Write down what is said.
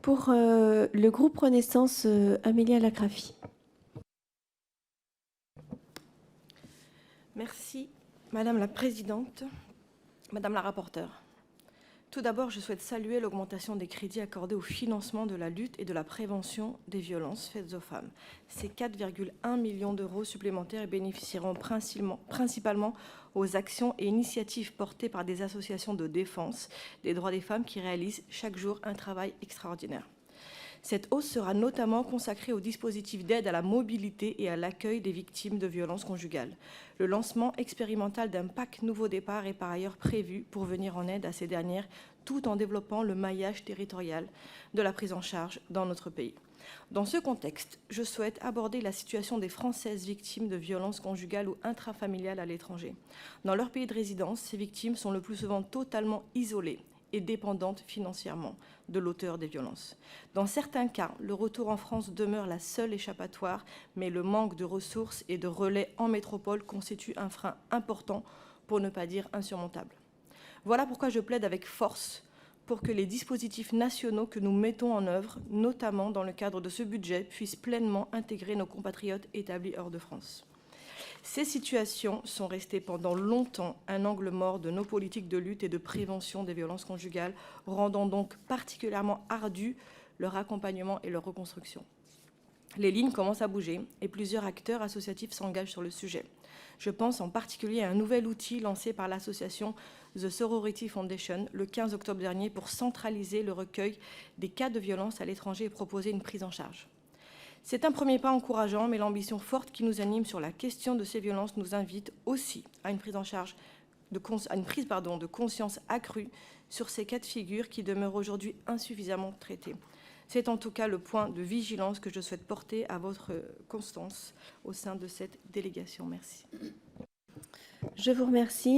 Pour le groupe Renaissance, Amélia Lacrafi. Merci, Madame la Présidente, Madame la rapporteure. Tout d'abord, je souhaite saluer l'augmentation des crédits accordés au financement de la lutte et de la prévention des violences faites aux femmes. Ces 4,1 millions d'euros supplémentaires bénéficieront principalement aux actions et initiatives portées par des associations de défense des droits des femmes qui réalisent chaque jour un travail extraordinaire. Cette hausse sera notamment consacrée au dispositif d'aide à la mobilité et à l'accueil des victimes de violences conjugales. Le lancement expérimental d'un pack Nouveau Départ est par ailleurs prévu pour venir en aide à ces dernières, tout en développant le maillage territorial de la prise en charge dans notre pays. Dans ce contexte, je souhaite aborder la situation des Françaises victimes de violences conjugales ou intrafamiliales à l'étranger. Dans leur pays de résidence, ces victimes sont le plus souvent totalement isolées et dépendantes financièrement de l'auteur des violences. Dans certains cas, le retour en France demeure la seule échappatoire, mais le manque de ressources et de relais en métropole constitue un frein important, pour ne pas dire insurmontable. Voilà pourquoi je plaide avec force pour que les dispositifs nationaux que nous mettons en œuvre, notamment dans le cadre de ce budget, puissent pleinement intégrer nos compatriotes établis hors de France. Ces situations sont restées pendant longtemps un angle mort de nos politiques de lutte et de prévention des violences conjugales, rendant donc particulièrement ardu leur accompagnement et leur reconstruction. Les lignes commencent à bouger et plusieurs acteurs associatifs s'engagent sur le sujet. Je pense en particulier à un nouvel outil lancé par l'association The Sorority Foundation le 15 octobre dernier pour centraliser le recueil des cas de violence à l'étranger et proposer une prise en charge. C'est un premier pas encourageant, mais l'ambition forte qui nous anime sur la question de ces violences nous invite aussi à une prise de conscience accrue sur ces cas de figure qui demeurent aujourd'hui insuffisamment traités. C'est en tout cas le point de vigilance que je souhaite porter à votre constance au sein de cette délégation. Merci. Je vous remercie.